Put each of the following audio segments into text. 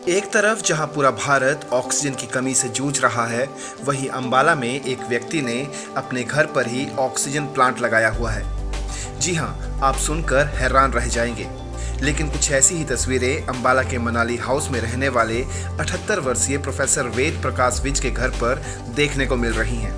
एक तरफ जहां पूरा भारत ऑक्सीजन की कमी से जूझ रहा है, वहीं अंबाला में एक व्यक्ति ने अपने घर पर ही ऑक्सीजन प्लांट लगाया हुआ है। जी हां, आप सुनकर हैरान रह जाएंगे, लेकिन कुछ ऐसी ही तस्वीरें अंबाला के मनाली हाउस में रहने वाले 78 वर्षीय प्रोफेसर वेद प्रकाश विज के घर पर देखने को मिल रही हैं,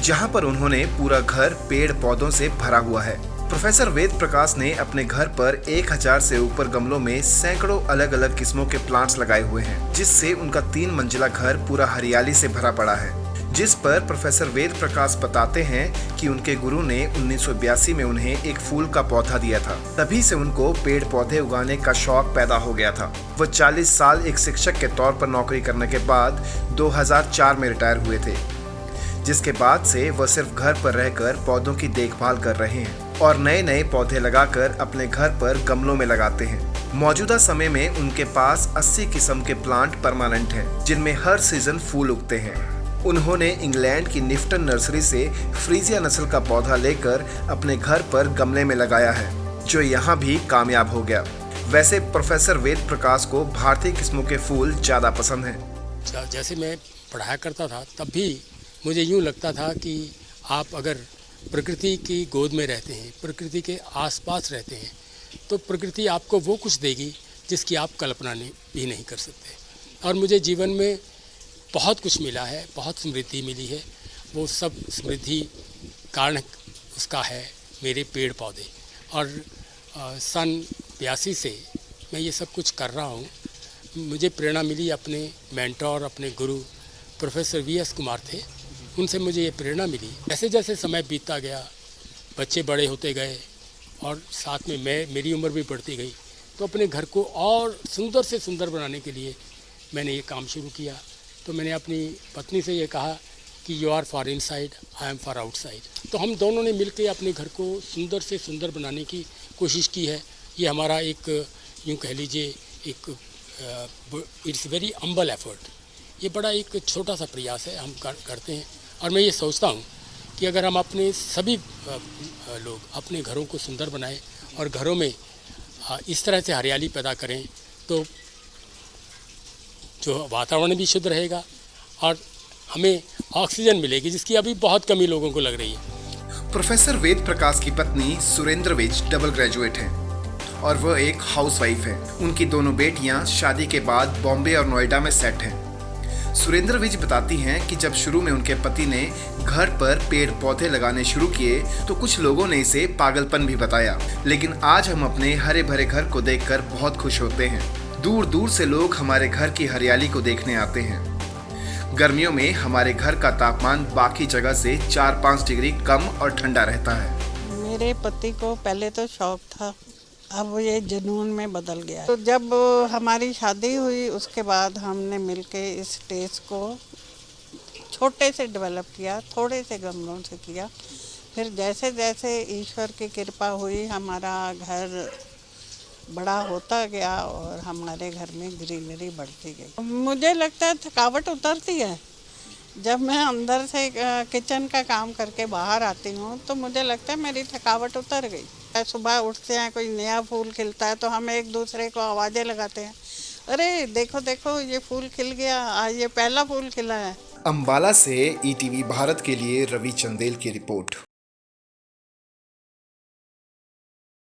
जहां पर उन्होंने पूरा घर पेड़ पौधों से भरा हुआ है। प्रोफेसर वेद प्रकाश ने अपने घर पर 1000 से ऊपर गमलों में सैकड़ों अलग अलग किस्मों के प्लांट्स लगाए हुए हैं, जिससे उनका 3 मंजिला घर पूरा हरियाली से भरा पड़ा है। जिस पर प्रोफेसर वेद प्रकाश बताते हैं कि उनके गुरु ने 1982 में उन्हें एक फूल का पौधा दिया था। तभी से उनको पेड़ पौधे उगाने का शौक पैदा हो गया था। वह 40 साल एक शिक्षक के तौर पर नौकरी करने के बाद 2004 में रिटायर हुए थे, जिसके बाद से वह सिर्फ घर पर रहकर पौधों की देखभाल कर रहे हैं और नए नए पौधे लगाकर अपने घर पर गमलों में लगाते हैं। मौजूदा समय में उनके पास 80 किस्म के प्लांट परमानेंट हैं, जिनमें हर सीजन फूल उगते हैं। उन्होंने इंग्लैंड की निफ्टन नर्सरी से फ्रीजिया नस्ल का पौधा लेकर अपने घर पर गमले में लगाया है, जो यहाँ भी कामयाब हो गया। वैसे प्रोफेसर वेद प्रकाश को भारतीय किस्मों के फूल ज़्यादा पसंद हैं। जैसे मैं पढ़ाया करता था, तब भी मुझे यूँ लगता था कि आप अगर प्रकृति की गोद में रहते हैं, प्रकृति के आसपास रहते हैं, तो प्रकृति आपको वो कुछ देगी जिसकी आप कल्पना भी नहीं कर सकते। और मुझे जीवन में बहुत कुछ मिला है, बहुत समृद्धि मिली है। वो सब समृद्धि कारण उसका है मेरे पेड़ पौधे। और सन 82 से मैं ये सब कुछ कर रहा हूँ। मुझे प्रेरणा मिली अपने मेंटोर, अपने गुरु प्रोफेसर वीएस कुमार थे, उनसे मुझे ये प्रेरणा मिली। जैसे जैसे समय बीतता गया, बच्चे बड़े होते गए और साथ में मेरी उम्र भी बढ़ती गई, तो अपने घर को और सुंदर से सुंदर बनाने के लिए मैंने ये काम शुरू किया। तो मैंने अपनी पत्नी से ये कहा कि you are for inside, I am for outside. तो हम दोनों ने मिलकर अपने घर को सुंदर से सुंदर बनाने की कोशिश की है। ये हमारा एक, यूँ कह लीजिए, एक इट्स वेरी हम्बल एफर्ट। ये बड़ा एक छोटा सा प्रयास है, हम करते हैं। और मैं ये सोचता हूँ कि अगर हम अपने सभी लोग अपने घरों को सुंदर बनाएं और घरों में इस तरह से हरियाली पैदा करें, तो जो वातावरण भी शुद्ध रहेगा और हमें ऑक्सीजन मिलेगी, जिसकी अभी बहुत कमी लोगों को लग रही है। प्रोफेसर वेद प्रकाश की पत्नी सुरेंद्र विज डबल ग्रेजुएट हैं और वह एक हाउसवाइफ है। उनकी दोनों बेटियां शादी के बाद बॉम्बे और नोएडा में सेट हैं। सुरेंद्र विज बताती हैं कि जब शुरू में उनके पति ने घर पर पेड़ पौधे लगाने शुरू किए, तो कुछ लोगों ने इसे पागलपन भी बताया, लेकिन आज हम अपने हरे भरे घर को देखकर बहुत खुश होते हैं। दूर दूर से लोग हमारे घर की हरियाली को देखने आते हैं। गर्मियों में हमारे घर का तापमान बाकी जगह से 4-5 डिग्री कम और ठंडा रहता है। मेरे पति को पहले तो शौक था, अब ये जुनून में बदल गया। तो जब हमारी शादी हुई, उसके बाद हमने मिलके इस टेस्ट को छोटे से डेवलप किया, थोड़े से गमलों से किया। फिर जैसे जैसे ईश्वर की कृपा हुई, हमारा घर बड़ा होता गया और हमारे घर में ग्रीनरी बढ़ती गई। मुझे लगता है थकावट उतरती है। जब मैं अंदर से किचन का काम करके बाहर आती हूँ, तो मुझे लगता है मेरी थकावट उतर गई। सुबह उठते हैं, कोई नया फूल खिलता है तो हम एक दूसरे को आवाज़ें लगाते हैं, अरे देखो देखो ये फूल खिल गया, आज ये पहला फूल खिला है। अंबाला से ईटीवी भारत के लिए रवि चंदेल की रिपोर्ट।